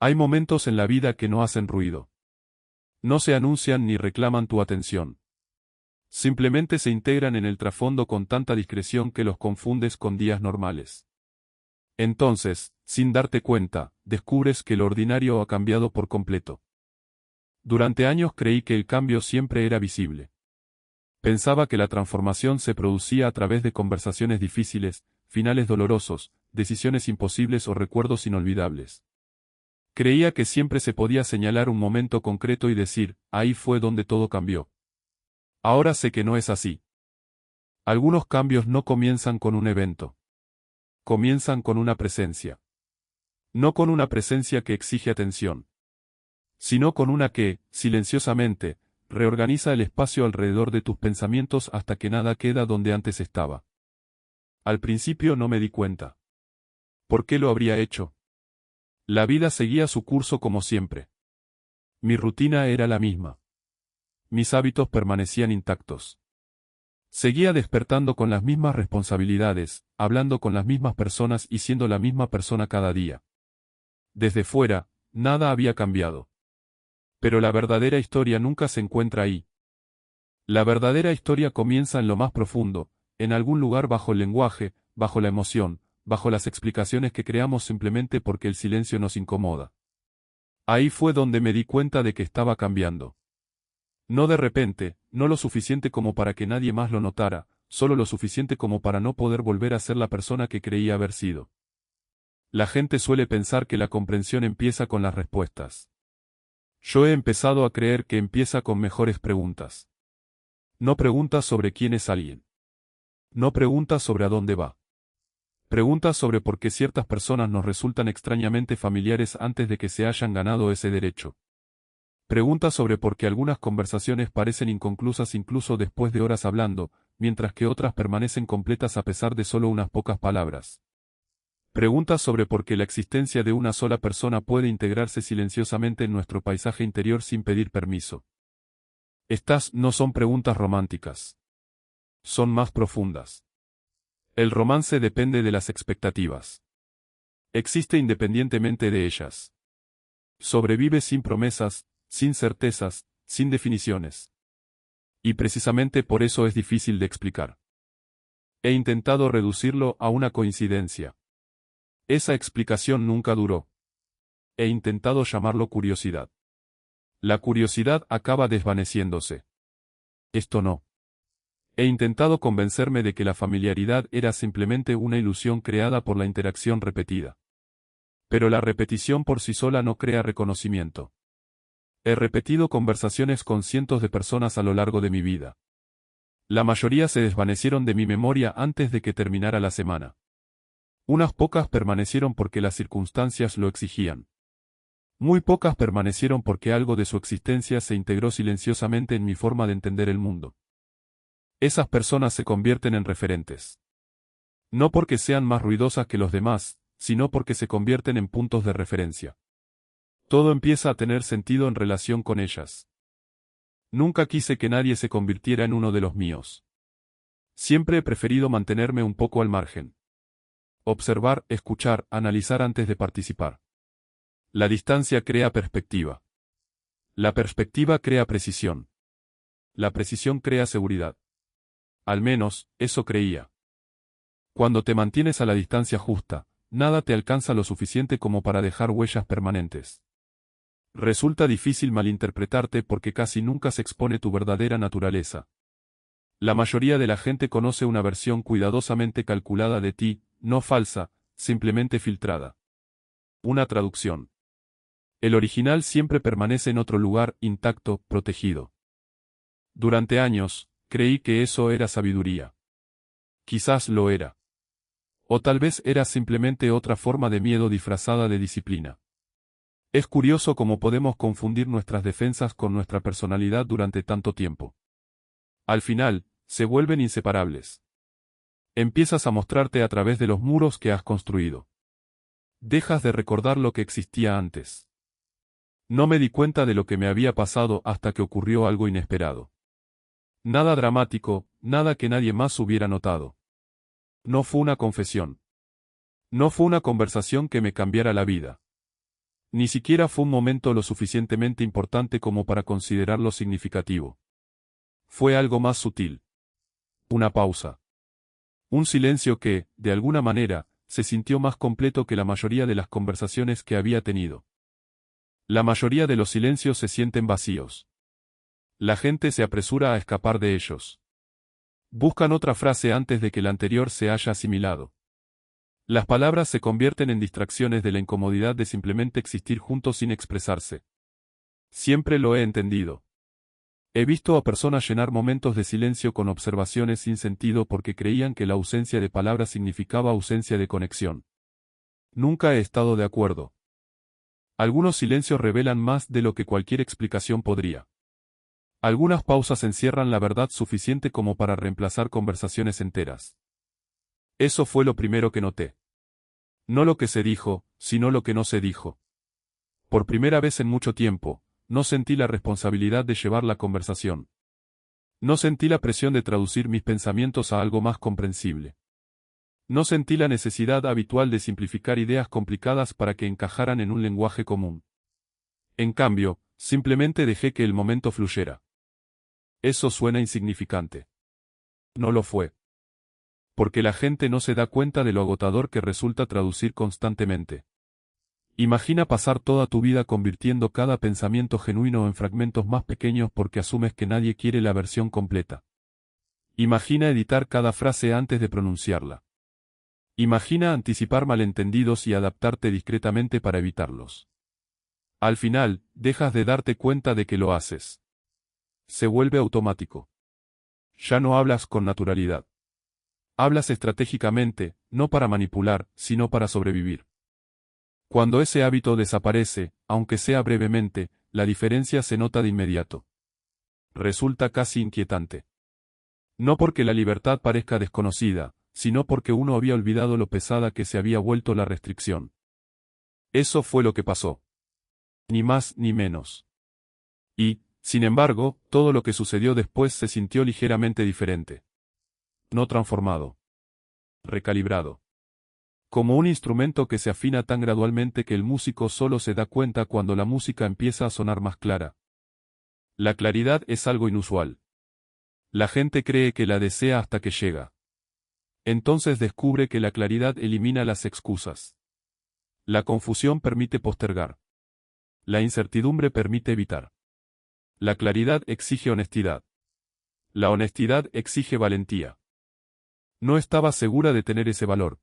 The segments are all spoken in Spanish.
Hay momentos en la vida que no hacen ruido. No se anuncian ni reclaman tu atención. Simplemente se integran en el trasfondo con tanta discreción que los confundes con días normales. Entonces, sin darte cuenta, descubres que lo ordinario ha cambiado por completo. Durante años creí que el cambio siempre era visible. Pensaba que la transformación se producía a través de conversaciones difíciles, finales dolorosos, decisiones imposibles o recuerdos inolvidables. Creía que siempre se podía señalar un momento concreto y decir, ahí fue donde todo cambió. Ahora sé que no es así. Algunos cambios no comienzan con un evento. Comienzan con una presencia. No con una presencia que exige atención, sino con una que, silenciosamente, reorganiza el espacio alrededor de tus pensamientos hasta que nada queda donde antes estaba. Al principio no me di cuenta. ¿Por qué lo habría hecho? La vida seguía su curso como siempre. Mi rutina era la misma. Mis hábitos permanecían intactos. Seguía despertando con las mismas responsabilidades, hablando con las mismas personas y siendo la misma persona cada día. Desde fuera, nada había cambiado. Pero la verdadera historia nunca se encuentra ahí. La verdadera historia comienza en lo más profundo, en algún lugar bajo el lenguaje, bajo la emoción, bajo las explicaciones que creamos simplemente porque el silencio nos incomoda. Ahí fue donde me di cuenta de que estaba cambiando. No de repente, no lo suficiente como para que nadie más lo notara, solo lo suficiente como para no poder volver a ser la persona que creía haber sido. La gente suele pensar que la comprensión empieza con las respuestas. Yo he empezado a creer que empieza con mejores preguntas. No preguntas sobre quién es alguien. No preguntas sobre a dónde va. Preguntas sobre por qué ciertas personas nos resultan extrañamente familiares antes de que se hayan ganado ese derecho. Preguntas sobre por qué algunas conversaciones parecen inconclusas incluso después de horas hablando, mientras que otras permanecen completas a pesar de solo unas pocas palabras. Preguntas sobre por qué la existencia de una sola persona puede integrarse silenciosamente en nuestro paisaje interior sin pedir permiso. Estas no son preguntas románticas. Son más profundas. El romance depende de las expectativas. Existe independientemente de ellas. Sobrevive sin promesas, sin certezas, sin definiciones. Y precisamente por eso es difícil de explicar. He intentado reducirlo a una coincidencia. Esa explicación nunca duró. He intentado llamarlo curiosidad. La curiosidad acaba desvaneciéndose. Esto no. He intentado convencerme de que la familiaridad era simplemente una ilusión creada por la interacción repetida. Pero la repetición por sí sola no crea reconocimiento. He repetido conversaciones con cientos de personas a lo largo de mi vida. La mayoría se desvanecieron de mi memoria antes de que terminara la semana. Unas pocas permanecieron porque las circunstancias lo exigían. Muy pocas permanecieron porque algo de su existencia se integró silenciosamente en mi forma de entender el mundo. Esas personas se convierten en referentes. No porque sean más ruidosas que los demás, sino porque se convierten en puntos de referencia. Todo empieza a tener sentido en relación con ellas. Nunca quise que nadie se convirtiera en uno de los míos. Siempre he preferido mantenerme un poco al margen. Observar, escuchar, analizar antes de participar. La distancia crea perspectiva. La perspectiva crea precisión. La precisión crea seguridad. Al menos, eso creía. Cuando te mantienes a la distancia justa, nada te alcanza lo suficiente como para dejar huellas permanentes. Resulta difícil malinterpretarte porque casi nunca se expone tu verdadera naturaleza. La mayoría de la gente conoce una versión cuidadosamente calculada de ti, no falsa, simplemente filtrada. Una traducción. El original siempre permanece en otro lugar, intacto, protegido. Durante años, creí que eso era sabiduría. Quizás lo era. O tal vez era simplemente otra forma de miedo disfrazada de disciplina. Es curioso cómo podemos confundir nuestras defensas con nuestra personalidad durante tanto tiempo. Al final, se vuelven inseparables. Empiezas a mostrarte a través de los muros que has construido. Dejas de recordar lo que existía antes. No me di cuenta de lo que me había pasado hasta que ocurrió algo inesperado. Nada dramático, nada que nadie más hubiera notado. No fue una confesión. No fue una conversación que me cambiara la vida. Ni siquiera fue un momento lo suficientemente importante como para considerarlo significativo. Fue algo más sutil. Una pausa. Un silencio que, de alguna manera, se sintió más completo que la mayoría de las conversaciones que había tenido. La mayoría de los silencios se sienten vacíos. La gente se apresura a escapar de ellos. Buscan otra frase antes de que la anterior se haya asimilado. Las palabras se convierten en distracciones de la incomodidad de simplemente existir juntos sin expresarse. Siempre lo he entendido. He visto a personas llenar momentos de silencio con observaciones sin sentido porque creían que la ausencia de palabras significaba ausencia de conexión. Nunca he estado de acuerdo. Algunos silencios revelan más de lo que cualquier explicación podría. Algunas pausas encierran la verdad suficiente como para reemplazar conversaciones enteras. Eso fue lo primero que noté. No lo que se dijo, sino lo que no se dijo. Por primera vez en mucho tiempo, no sentí la responsabilidad de llevar la conversación. No sentí la presión de traducir mis pensamientos a algo más comprensible. No sentí la necesidad habitual de simplificar ideas complicadas para que encajaran en un lenguaje común. En cambio, simplemente dejé que el momento fluyera. Eso suena insignificante. No lo fue. Porque la gente no se da cuenta de lo agotador que resulta traducir constantemente. Imagina pasar toda tu vida convirtiendo cada pensamiento genuino en fragmentos más pequeños porque asumes que nadie quiere la versión completa. Imagina editar cada frase antes de pronunciarla. Imagina anticipar malentendidos y adaptarte discretamente para evitarlos. Al final, dejas de darte cuenta de que lo haces. Se vuelve automático. Ya no hablas con naturalidad. Hablas estratégicamente, no para manipular, sino para sobrevivir. Cuando ese hábito desaparece, aunque sea brevemente, la diferencia se nota de inmediato. Resulta casi inquietante. No porque la libertad parezca desconocida, sino porque uno había olvidado lo pesada que se había vuelto la restricción. Eso fue lo que pasó. Ni más ni menos. Y, sin embargo, todo lo que sucedió después se sintió ligeramente diferente. No transformado. Recalibrado. Como un instrumento que se afina tan gradualmente que el músico solo se da cuenta cuando la música empieza a sonar más clara. La claridad es algo inusual. La gente cree que la desea hasta que llega. Entonces descubre que la claridad elimina las excusas. La confusión permite postergar. La incertidumbre permite evitar. La claridad exige honestidad. La honestidad exige valentía. No estaba segura de tener ese valor.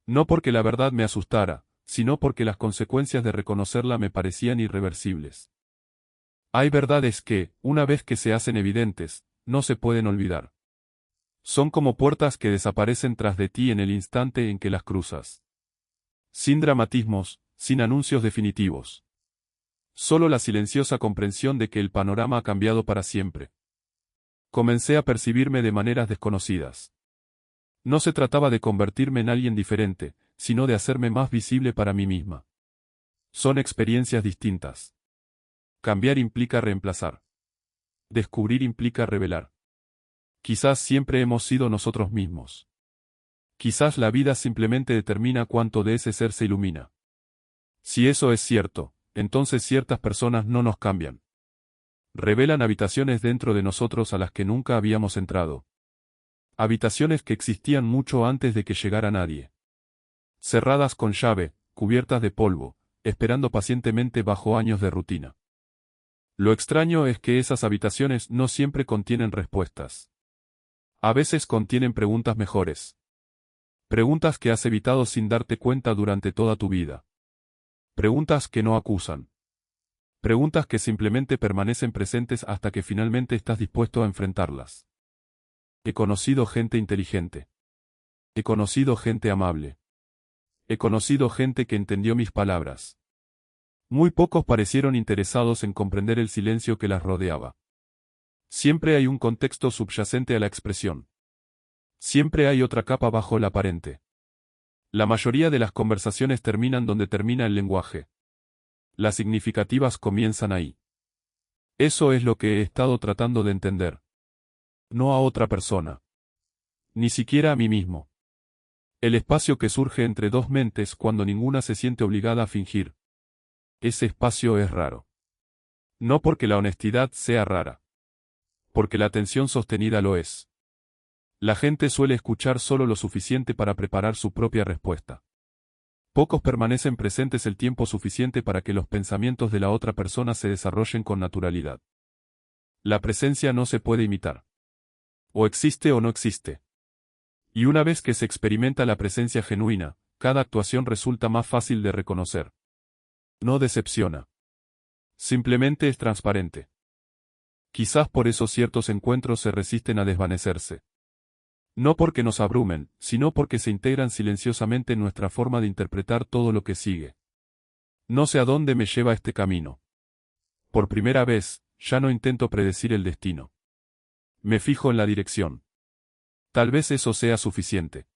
No porque la verdad me asustara, sino porque las consecuencias de reconocerla me parecían irreversibles. Hay verdades que, una vez que se hacen evidentes, no se pueden olvidar. Son como puertas que desaparecen tras de ti en el instante en que las cruzas. Sin dramatismos, sin anuncios definitivos. Solo la silenciosa comprensión de que el panorama ha cambiado para siempre. Comencé a percibirme de maneras desconocidas. No se trataba de convertirme en alguien diferente, sino de hacerme más visible para mí misma. Son experiencias distintas. Cambiar implica reemplazar. Descubrir implica revelar. Quizás siempre hemos sido nosotros mismos. Quizás la vida simplemente determina cuánto de ese ser se ilumina. Si eso es cierto, entonces ciertas personas no nos cambian. Revelan habitaciones dentro de nosotros a las que nunca habíamos entrado. Habitaciones que existían mucho antes de que llegara nadie. Cerradas con llave, cubiertas de polvo, esperando pacientemente bajo años de rutina. Lo extraño es que esas habitaciones no siempre contienen respuestas. A veces contienen preguntas mejores. Preguntas que has evitado sin darte cuenta durante toda tu vida. Preguntas que no acusan. Preguntas que simplemente permanecen presentes hasta que finalmente estás dispuesto a enfrentarlas. He conocido gente inteligente. He conocido gente amable. He conocido gente que entendió mis palabras. Muy pocos parecieron interesados en comprender el silencio que las rodeaba. Siempre hay un contexto subyacente a la expresión. Siempre hay otra capa bajo la aparente. La mayoría de las conversaciones terminan donde termina el lenguaje. Las significativas comienzan ahí. Eso es lo que he estado tratando de entender. No a otra persona. Ni siquiera a mí mismo. El espacio que surge entre dos mentes cuando ninguna se siente obligada a fingir. ese espacio es raro. No porque la honestidad sea rara. Porque la atención sostenida lo es. La gente suele escuchar solo lo suficiente para preparar su propia respuesta. Pocos permanecen presentes el tiempo suficiente para que los pensamientos de la otra persona se desarrollen con naturalidad. La presencia no se puede imitar. O existe o no existe. Y una vez que se experimenta la presencia genuina, cada actuación resulta más fácil de reconocer. No decepciona. Simplemente es transparente. Quizás por eso ciertos encuentros se resisten a desvanecerse. No porque nos abrumen, sino porque se integran silenciosamente en nuestra forma de interpretar todo lo que sigue. No sé a dónde me lleva este camino. Por primera vez, ya no intento predecir el destino. Me fijo en la dirección. Tal vez eso sea suficiente.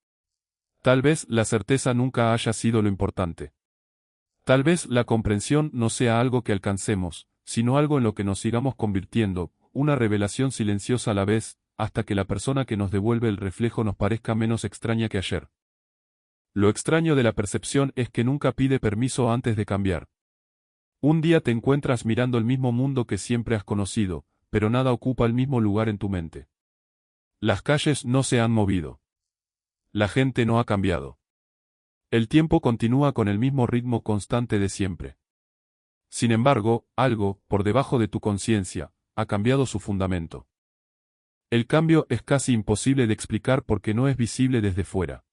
Tal vez la certeza nunca haya sido lo importante. Tal vez la comprensión no sea algo que alcancemos, sino algo en lo que nos sigamos convirtiendo, una revelación silenciosa a la vez, hasta que la persona que nos devuelve el reflejo nos parezca menos extraña que ayer. Lo extraño de la percepción es que nunca pide permiso antes de cambiar. Un día te encuentras mirando el mismo mundo que siempre has conocido, pero nada ocupa el mismo lugar en tu mente. Las calles no se han movido. La gente no ha cambiado. El tiempo continúa con el mismo ritmo constante de siempre. Sin embargo, algo, por debajo de tu conciencia, ha cambiado su fundamento. El cambio es casi imposible de explicar porque no es visible desde fuera.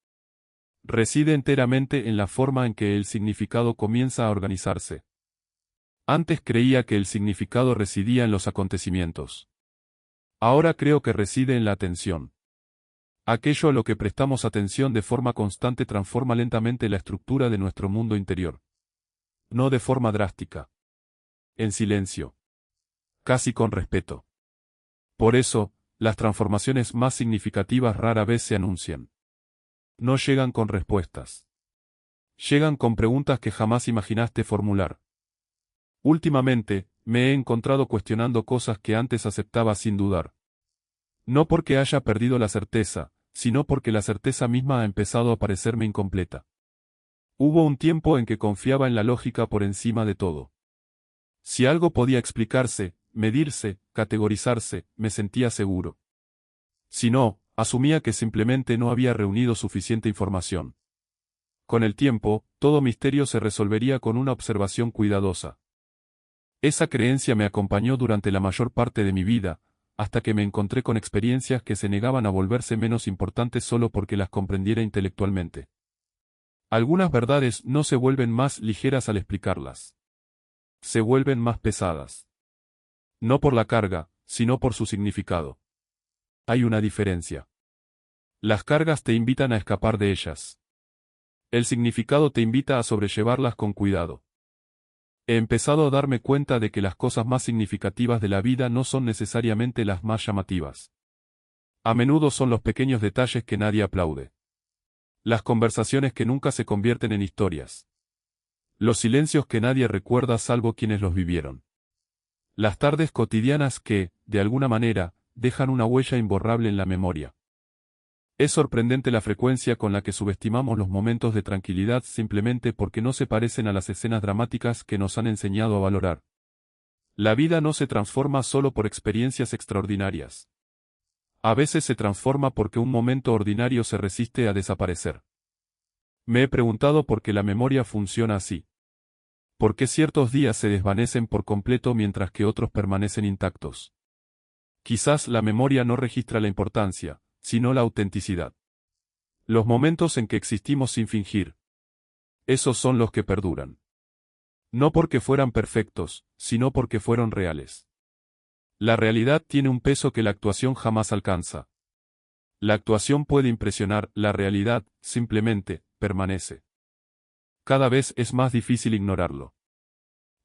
Reside enteramente en la forma en que el significado comienza a organizarse. Antes creía que el significado residía en los acontecimientos. Ahora creo que reside en la atención. Aquello a lo que prestamos atención de forma constante transforma lentamente la estructura de nuestro mundo interior. No de forma drástica. En silencio. Casi con respeto. Por eso, las transformaciones más significativas rara vez se anuncian. No llegan con respuestas. Llegan con preguntas que jamás imaginaste formular. Últimamente, me he encontrado cuestionando cosas que antes aceptaba sin dudar. No porque haya perdido la certeza, sino porque la certeza misma ha empezado a parecerme incompleta. Hubo un tiempo en que confiaba en la lógica por encima de todo. Si algo podía explicarse, medirse, categorizarse, me sentía seguro. Si no, asumía que simplemente no había reunido suficiente información. Con el tiempo, todo misterio se resolvería con una observación cuidadosa. Esa creencia me acompañó durante la mayor parte de mi vida, hasta que me encontré con experiencias que se negaban a volverse menos importantes solo porque las comprendiera intelectualmente. Algunas verdades no se vuelven más ligeras al explicarlas. Se vuelven más pesadas. No por la carga, sino por su significado. Hay una diferencia. Las cargas te invitan a escapar de ellas. El significado te invita a sobrellevarlas con cuidado. He empezado a darme cuenta de que las cosas más significativas de la vida no son necesariamente las más llamativas. A menudo son los pequeños detalles que nadie aplaude. Las conversaciones que nunca se convierten en historias. Los silencios que nadie recuerda salvo quienes los vivieron. Las tardes cotidianas que, de alguna manera, dejan una huella imborrable en la memoria. Es sorprendente la frecuencia con la que subestimamos los momentos de tranquilidad simplemente porque no se parecen a las escenas dramáticas que nos han enseñado a valorar. La vida no se transforma solo por experiencias extraordinarias. A veces se transforma porque un momento ordinario se resiste a desaparecer. Me he preguntado por qué la memoria funciona así. ¿Por qué ciertos días se desvanecen por completo mientras que otros permanecen intactos? Quizás la memoria no registra la importancia, sino la autenticidad. Los momentos en que existimos sin fingir. Esos son los que perduran. No porque fueran perfectos, sino porque fueron reales. La realidad tiene un peso que la actuación jamás alcanza. La actuación puede impresionar, la realidad, simplemente, permanece. Cada vez es más difícil ignorarlo.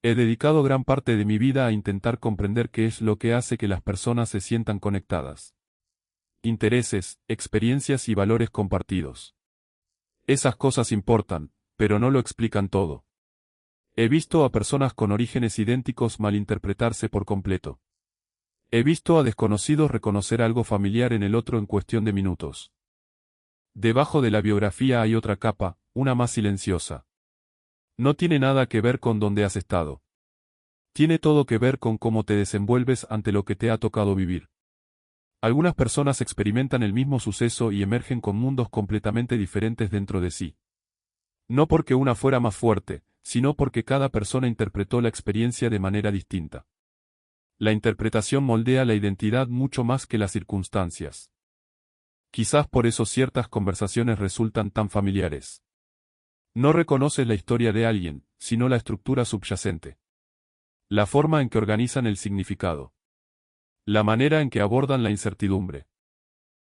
He dedicado gran parte de mi vida a intentar comprender qué es lo que hace que las personas se sientan conectadas. Intereses, experiencias y valores compartidos. Esas cosas importan, pero no lo explican todo. He visto a personas con orígenes idénticos malinterpretarse por completo. He visto a desconocidos reconocer algo familiar en el otro en cuestión de minutos. Debajo de la biografía hay otra capa, una más silenciosa. No tiene nada que ver con dónde has estado. Tiene todo que ver con cómo te desenvuelves ante lo que te ha tocado vivir. Algunas personas experimentan el mismo suceso y emergen con mundos completamente diferentes dentro de sí. No porque una fuera más fuerte, sino porque cada persona interpretó la experiencia de manera distinta. La interpretación moldea la identidad mucho más que las circunstancias. Quizás por eso ciertas conversaciones resultan tan familiares. No reconoces la historia de alguien, sino la estructura subyacente. La forma en que organizan el significado. La manera en que abordan la incertidumbre.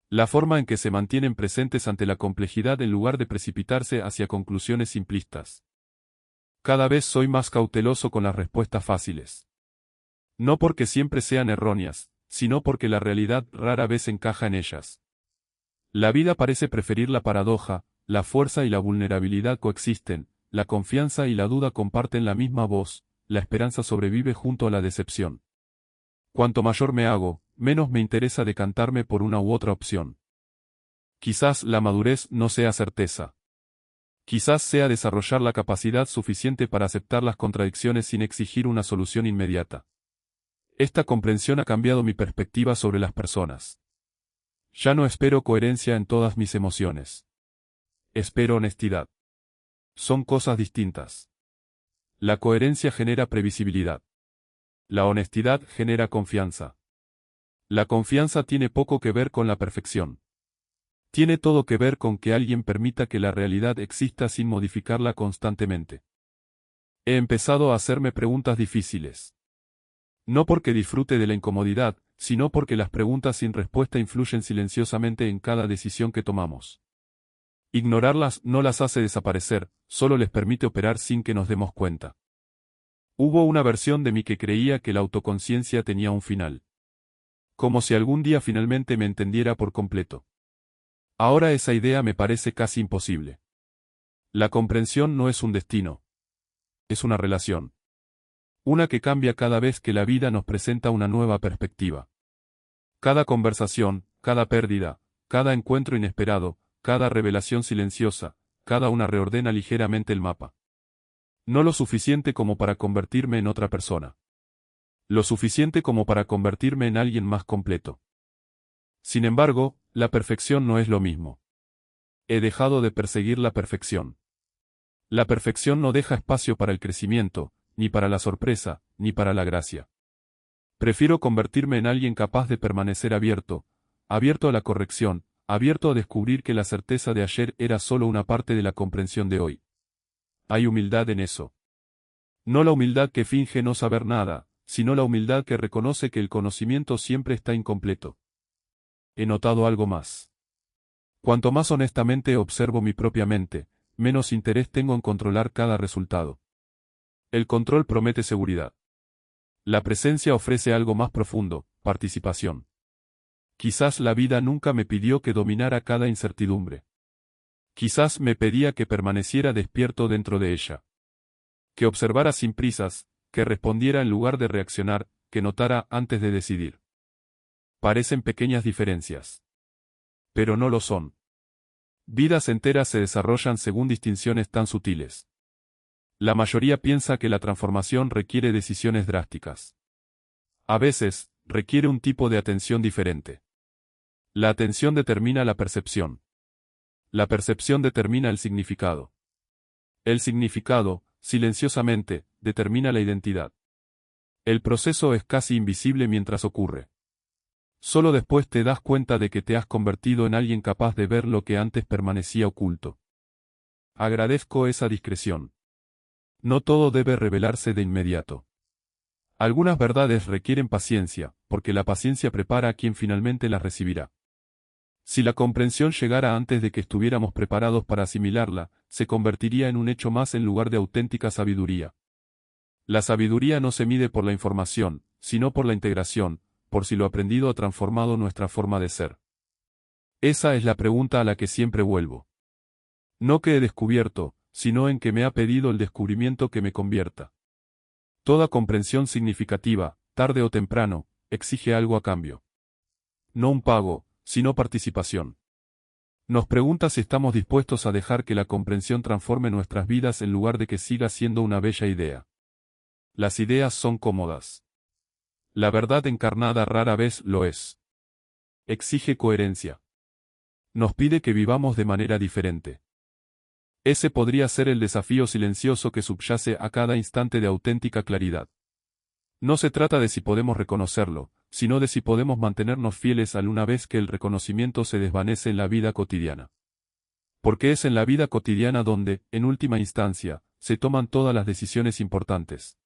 La forma en que se mantienen presentes ante la complejidad en lugar de precipitarse hacia conclusiones simplistas. Cada vez soy más cauteloso con las respuestas fáciles. No porque siempre sean erróneas, sino porque la realidad rara vez encaja en ellas. La vida parece preferir la paradoja, la fuerza y la vulnerabilidad coexisten, la confianza y la duda comparten la misma voz, la esperanza sobrevive junto a la decepción. Cuanto mayor me hago, menos me interesa decantarme por una u otra opción. Quizás la madurez no sea certeza. Quizás sea desarrollar la capacidad suficiente para aceptar las contradicciones sin exigir una solución inmediata. Esta comprensión ha cambiado mi perspectiva sobre las personas. Ya no espero coherencia en todas mis emociones. Espero honestidad. Son cosas distintas. La coherencia genera previsibilidad. La honestidad genera confianza. La confianza tiene poco que ver con la perfección. Tiene todo que ver con que alguien permita que la realidad exista sin modificarla constantemente. He empezado a hacerme preguntas difíciles. No porque disfrute de la incomodidad, sino porque las preguntas sin respuesta influyen silenciosamente en cada decisión que tomamos. Ignorarlas no las hace desaparecer, solo les permite operar sin que nos demos cuenta. Hubo una versión de mí que creía que la autoconciencia tenía un final. Como si algún día finalmente me entendiera por completo. Ahora esa idea me parece casi imposible. La comprensión no es un destino. Es una relación. Una que cambia cada vez que la vida nos presenta una nueva perspectiva. Cada conversación, cada pérdida, cada encuentro inesperado, cada revelación silenciosa, cada una reordena ligeramente el mapa. No lo suficiente como para convertirme en otra persona. Lo suficiente como para convertirme en alguien más completo. Sin embargo, la perfección no es lo mismo. He dejado de perseguir la perfección. La perfección no deja espacio para el crecimiento, ni para la sorpresa, ni para la gracia. Prefiero convertirme en alguien capaz de permanecer abierto, abierto a la corrección, abierto a descubrir que la certeza de ayer era solo una parte de la comprensión de hoy. Hay humildad en eso. No la humildad que finge no saber nada, sino la humildad que reconoce que el conocimiento siempre está incompleto. He notado algo más. Cuanto más honestamente observo mi propia mente, menos interés tengo en controlar cada resultado. El control promete seguridad. La presencia ofrece algo más profundo, participación. Quizás la vida nunca me pidió que dominara cada incertidumbre. Quizás me pedía que permaneciera despierto dentro de ella. Que observara sin prisas, que respondiera en lugar de reaccionar, que notara antes de decidir. Parecen pequeñas diferencias. Pero no lo son. Vidas enteras se desarrollan según distinciones tan sutiles. La mayoría piensa que la transformación requiere decisiones drásticas. A veces, requiere un tipo de atención diferente. La atención determina la percepción. La percepción determina el significado. El significado, silenciosamente, determina la identidad. El proceso es casi invisible mientras ocurre. Solo después te das cuenta de que te has convertido en alguien capaz de ver lo que antes permanecía oculto. Agradezco esa discreción. No todo debe revelarse de inmediato. Algunas verdades requieren paciencia, porque la paciencia prepara a quien finalmente las recibirá. Si la comprensión llegara antes de que estuviéramos preparados para asimilarla, se convertiría en un hecho más en lugar de auténtica sabiduría. La sabiduría no se mide por la información, sino por la integración, por si lo aprendido ha transformado nuestra forma de ser. Esa es la pregunta a la que siempre vuelvo. No que he descubierto, sino en que me ha pedido el descubrimiento que me convierta. Toda comprensión significativa, tarde o temprano, exige algo a cambio. No un pago, sino participación. Nos pregunta si estamos dispuestos a dejar que la comprensión transforme nuestras vidas en lugar de que siga siendo una bella idea. Las ideas son cómodas. La verdad encarnada rara vez lo es. Exige coherencia. Nos pide que vivamos de manera diferente. Ese podría ser el desafío silencioso que subyace a cada instante de auténtica claridad. No se trata de si podemos reconocerlo, sino de si podemos mantenernos fieles al una vez que el reconocimiento se desvanece en la vida cotidiana. Porque es en la vida cotidiana donde, en última instancia, se toman todas las decisiones importantes.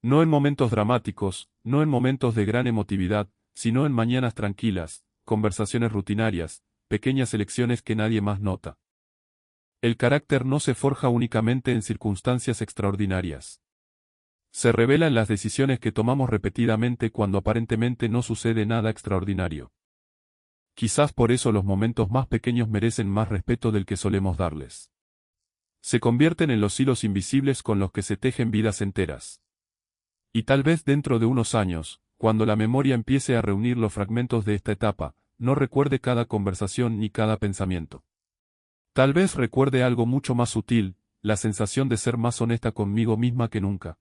No en momentos dramáticos, no en momentos de gran emotividad, sino en mañanas tranquilas, conversaciones rutinarias, pequeñas elecciones que nadie más nota. El carácter no se forja únicamente en circunstancias extraordinarias. Se revela en las decisiones que tomamos repetidamente cuando aparentemente no sucede nada extraordinario. Quizás por eso los momentos más pequeños merecen más respeto del que solemos darles. Se convierten en los hilos invisibles con los que se tejen vidas enteras. Y tal vez dentro de unos años, cuando la memoria empiece a reunir los fragmentos de esta etapa, no recuerde cada conversación ni cada pensamiento. Tal vez recuerde algo mucho más sutil, la sensación de ser más honesta conmigo misma que nunca.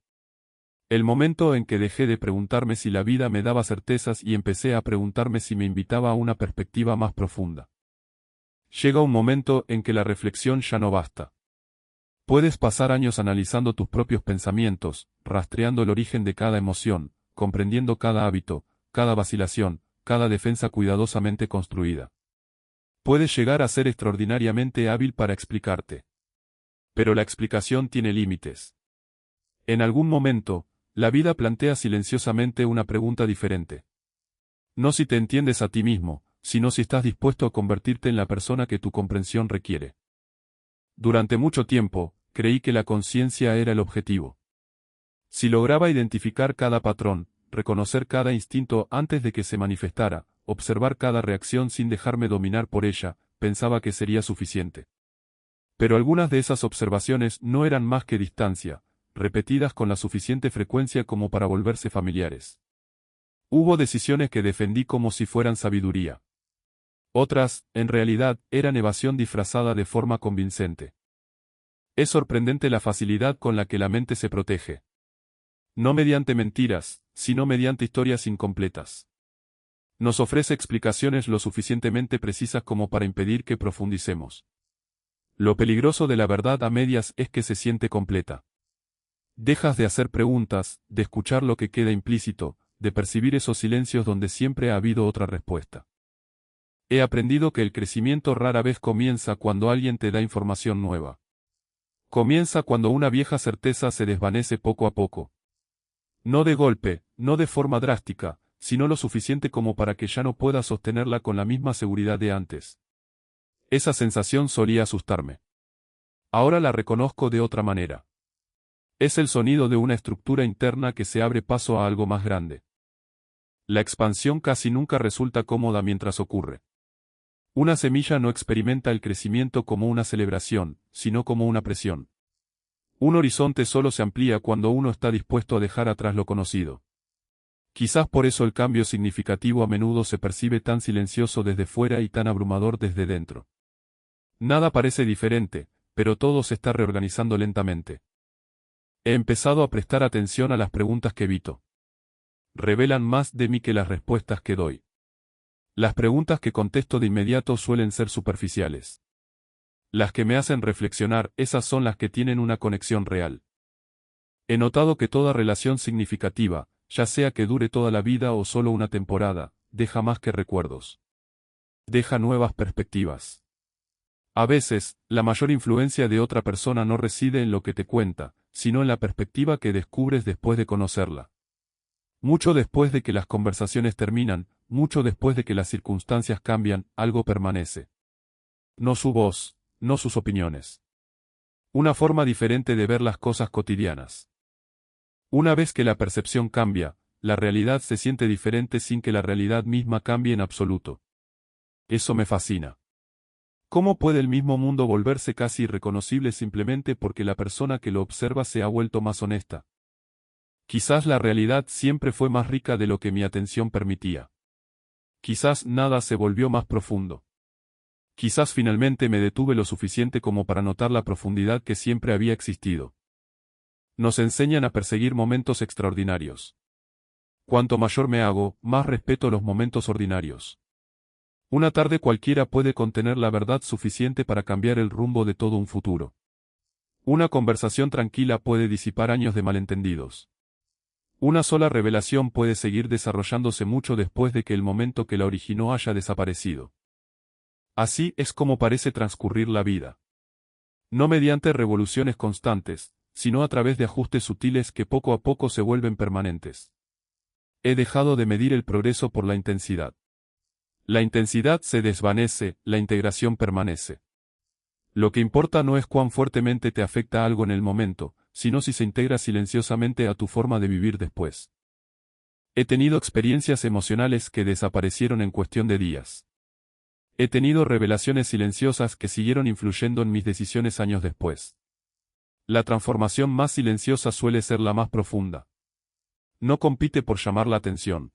El momento en que dejé de preguntarme si la vida me daba certezas y empecé a preguntarme si me invitaba a una perspectiva más profunda. Llega un momento en que la reflexión ya no basta. Puedes pasar años analizando tus propios pensamientos, rastreando el origen de cada emoción, comprendiendo cada hábito, cada vacilación, cada defensa cuidadosamente construida. Puedes llegar a ser extraordinariamente hábil para explicarte. Pero la explicación tiene límites. En algún momento, la vida plantea silenciosamente una pregunta diferente. No si te entiendes a ti mismo, sino si estás dispuesto a convertirte en la persona que tu comprensión requiere. Durante mucho tiempo, creí que la conciencia era el objetivo. Si lograba identificar cada patrón, reconocer cada instinto antes de que se manifestara, observar cada reacción sin dejarme dominar por ella, pensaba que sería suficiente. Pero algunas de esas observaciones no eran más que distancia, repetidas con la suficiente frecuencia como para volverse familiares. Hubo decisiones que defendí como si fueran sabiduría. Otras, en realidad, eran evasión disfrazada de forma convincente. Es sorprendente la facilidad con la que la mente se protege. No mediante mentiras, sino mediante historias incompletas. Nos ofrece explicaciones lo suficientemente precisas como para impedir que profundicemos. Lo peligroso de la verdad a medias es que se siente completa. Dejas de hacer preguntas, de escuchar lo que queda implícito, de percibir esos silencios donde siempre ha habido otra respuesta. He aprendido que el crecimiento rara vez comienza cuando alguien te da información nueva. Comienza cuando una vieja certeza se desvanece poco a poco. No de golpe, no de forma drástica, sino lo suficiente como para que ya no pueda sostenerla con la misma seguridad de antes. Esa sensación solía asustarme. Ahora la reconozco de otra manera. Es el sonido de una estructura interna que se abre paso a algo más grande. La expansión casi nunca resulta cómoda mientras ocurre. Una semilla no experimenta el crecimiento como una celebración, sino como una presión. Un horizonte solo se amplía cuando uno está dispuesto a dejar atrás lo conocido. Quizás por eso el cambio significativo a menudo se percibe tan silencioso desde fuera y tan abrumador desde dentro. Nada parece diferente, pero todo se está reorganizando lentamente. He empezado a prestar atención a las preguntas que evito. Revelan más de mí que las respuestas que doy. Las preguntas que contesto de inmediato suelen ser superficiales. Las que me hacen reflexionar, esas son las que tienen una conexión real. He notado que toda relación significativa, ya sea que dure toda la vida o solo una temporada, deja más que recuerdos. Deja nuevas perspectivas. A veces, la mayor influencia de otra persona no reside en lo que te cuenta, sino en la perspectiva que descubres después de conocerla. Mucho después de que las conversaciones terminan, mucho después de que las circunstancias cambian, algo permanece. No su voz, no sus opiniones. Una forma diferente de ver las cosas cotidianas. Una vez que la percepción cambia, la realidad se siente diferente sin que la realidad misma cambie en absoluto. Eso me fascina. ¿Cómo puede el mismo mundo volverse casi irreconocible simplemente porque la persona que lo observa se ha vuelto más honesta? Quizás la realidad siempre fue más rica de lo que mi atención permitía. Quizás nada se volvió más profundo. Quizás finalmente me detuve lo suficiente como para notar la profundidad que siempre había existido. Nos enseñan a perseguir momentos extraordinarios. Cuanto mayor me hago, más respeto los momentos ordinarios. Una tarde cualquiera puede contener la verdad suficiente para cambiar el rumbo de todo un futuro. Una conversación tranquila puede disipar años de malentendidos. Una sola revelación puede seguir desarrollándose mucho después de que el momento que la originó haya desaparecido. Así es como parece transcurrir la vida. No mediante revoluciones constantes, sino a través de ajustes sutiles que poco a poco se vuelven permanentes. He dejado de medir el progreso por la intensidad. La intensidad se desvanece, la integración permanece. Lo que importa no es cuán fuertemente te afecta algo en el momento, sino si se integra silenciosamente a tu forma de vivir después. He tenido experiencias emocionales que desaparecieron en cuestión de días. He tenido revelaciones silenciosas que siguieron influyendo en mis decisiones años después. La transformación más silenciosa suele ser la más profunda. No compite por llamar la atención.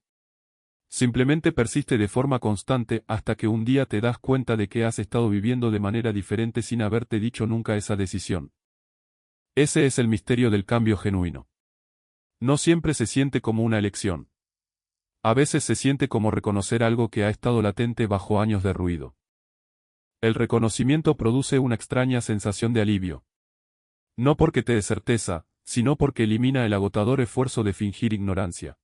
Simplemente persiste de forma constante hasta que un día te das cuenta de que has estado viviendo de manera diferente sin haberte dicho nunca esa decisión. Ese es el misterio del cambio genuino. No siempre se siente como una elección. A veces se siente como reconocer algo que ha estado latente bajo años de ruido. El reconocimiento produce una extraña sensación de alivio. No porque te dé certeza, sino porque elimina el agotador esfuerzo de fingir ignorancia.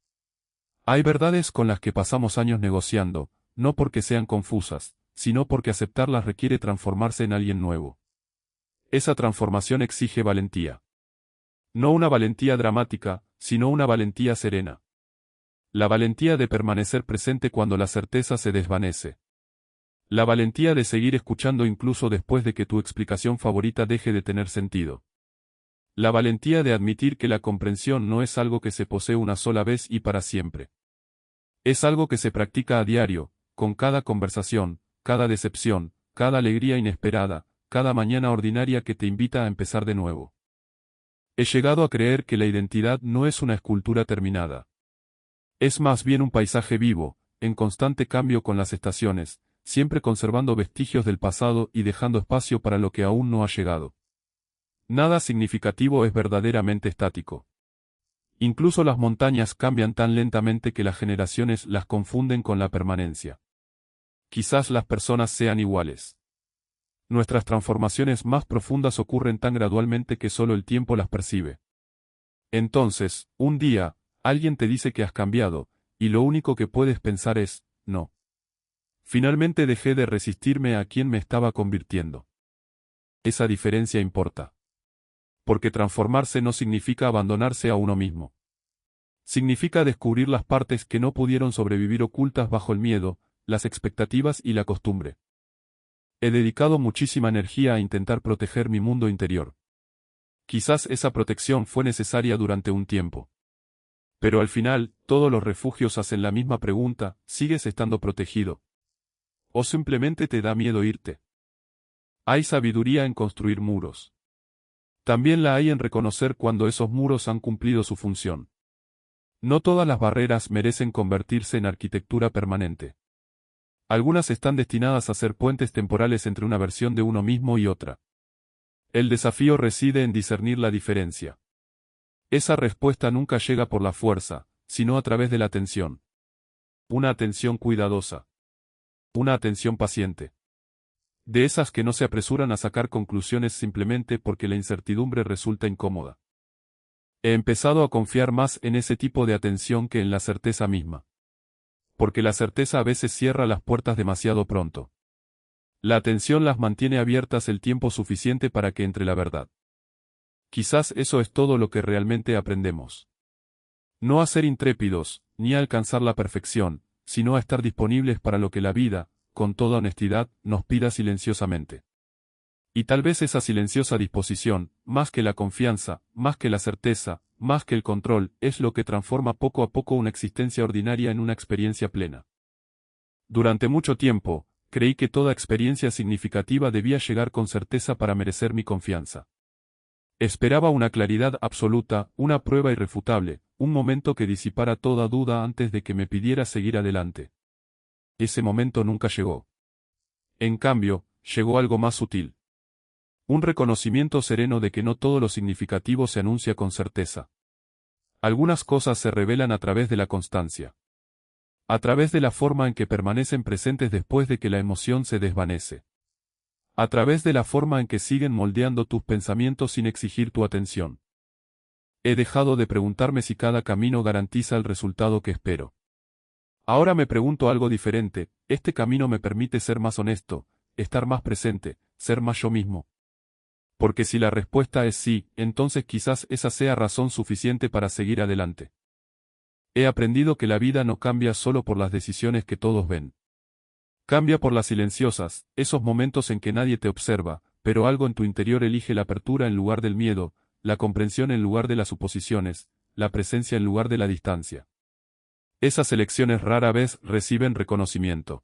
Hay verdades con las que pasamos años negociando, no porque sean confusas, sino porque aceptarlas requiere transformarse en alguien nuevo. Esa transformación exige valentía. No una valentía dramática, sino una valentía serena. La valentía de permanecer presente cuando la certeza se desvanece. La valentía de seguir escuchando incluso después de que tu explicación favorita deje de tener sentido. La valentía de admitir que la comprensión no es algo que se posee una sola vez y para siempre. Es algo que se practica a diario, con cada conversación, cada decepción, cada alegría inesperada, cada mañana ordinaria que te invita a empezar de nuevo. He llegado a creer que la identidad no es una escultura terminada. Es más bien un paisaje vivo, en constante cambio con las estaciones, siempre conservando vestigios del pasado y dejando espacio para lo que aún no ha llegado. Nada significativo es verdaderamente estático. Incluso las montañas cambian tan lentamente que las generaciones las confunden con la permanencia. Quizás las personas sean iguales. Nuestras transformaciones más profundas ocurren tan gradualmente que solo el tiempo las percibe. Entonces, un día, alguien te dice que has cambiado, y lo único que puedes pensar es, no. Finalmente dejé de resistirme a quien me estaba convirtiendo. Esa diferencia importa. Porque transformarse no significa abandonarse a uno mismo. Significa descubrir las partes que no pudieron sobrevivir ocultas bajo el miedo, las expectativas y la costumbre. He dedicado muchísima energía a intentar proteger mi mundo interior. Quizás esa protección fue necesaria durante un tiempo. Pero al final, todos los refugios hacen la misma pregunta: ¿sigues estando protegido? ¿O simplemente te da miedo irte? Hay sabiduría en construir muros. También la hay en reconocer cuando esos muros han cumplido su función. No todas las barreras merecen convertirse en arquitectura permanente. Algunas están destinadas a ser puentes temporales entre una versión de uno mismo y otra. El desafío reside en discernir la diferencia. Esa respuesta nunca llega por la fuerza, sino a través de la atención. Una atención cuidadosa. Una atención paciente. De esas que no se apresuran a sacar conclusiones simplemente porque la incertidumbre resulta incómoda. He empezado a confiar más en ese tipo de atención que en la certeza misma. Porque la certeza a veces cierra las puertas demasiado pronto. La atención las mantiene abiertas el tiempo suficiente para que entre la verdad. Quizás eso es todo lo que realmente aprendemos. No a ser intrépidos, ni a alcanzar la perfección, sino a estar disponibles para lo que la vida, con toda honestidad, nos pida silenciosamente. Y tal vez esa silenciosa disposición, más que la confianza, más que la certeza, más que el control, es lo que transforma poco a poco una existencia ordinaria en una experiencia plena. Durante mucho tiempo, creí que toda experiencia significativa debía llegar con certeza para merecer mi confianza. Esperaba una claridad absoluta, una prueba irrefutable, un momento que disipara toda duda antes de que me pidiera seguir adelante. Ese momento nunca llegó. En cambio, llegó algo más sutil. Un reconocimiento sereno de que no todo lo significativo se anuncia con certeza. Algunas cosas se revelan a través de la constancia. A través de la forma en que permanecen presentes después de que la emoción se desvanece. A través de la forma en que siguen moldeando tus pensamientos sin exigir tu atención. He dejado de preguntarme si cada camino garantiza el resultado que espero. Ahora me pregunto algo diferente: ¿este camino me permite ser más honesto, estar más presente, ser más yo mismo? Porque si la respuesta es sí, entonces quizás esa sea razón suficiente para seguir adelante. He aprendido que la vida no cambia solo por las decisiones que todos ven. Cambia por las silenciosas, esos momentos en que nadie te observa, pero algo en tu interior elige la apertura en lugar del miedo, la comprensión en lugar de las suposiciones, la presencia en lugar de la distancia. Esas elecciones rara vez reciben reconocimiento.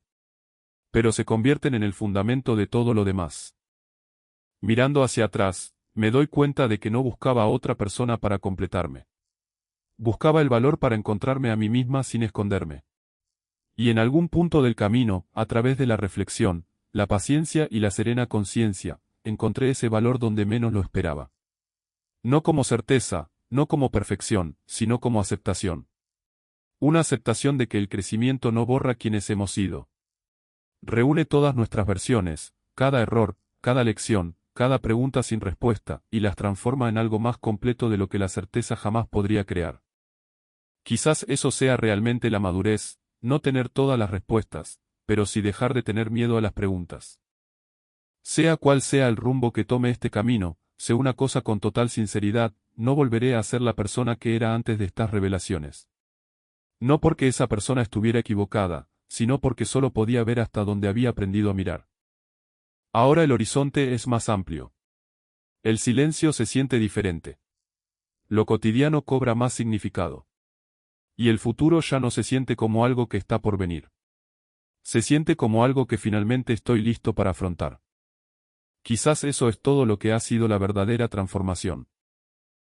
Pero se convierten en el fundamento de todo lo demás. Mirando hacia atrás, me doy cuenta de que no buscaba a otra persona para completarme. Buscaba el valor para encontrarme a mí misma sin esconderme. Y en algún punto del camino, a través de la reflexión, la paciencia y la serena conciencia, encontré ese valor donde menos lo esperaba. No como certeza, no como perfección, sino como aceptación. Una aceptación de que el crecimiento no borra quienes hemos sido. Reúne todas nuestras versiones, cada error, cada lección, cada pregunta sin respuesta, y las transforma en algo más completo de lo que la certeza jamás podría crear. Quizás eso sea realmente la madurez, no tener todas las respuestas, pero sí dejar de tener miedo a las preguntas. Sea cual sea el rumbo que tome este camino, sé una cosa con total sinceridad: no volveré a ser la persona que era antes de estas revelaciones. No porque esa persona estuviera equivocada, sino porque solo podía ver hasta donde había aprendido a mirar. Ahora el horizonte es más amplio. El silencio se siente diferente. Lo cotidiano cobra más significado. Y el futuro ya no se siente como algo que está por venir. Se siente como algo que finalmente estoy listo para afrontar. Quizás eso es todo lo que ha sido la verdadera transformación.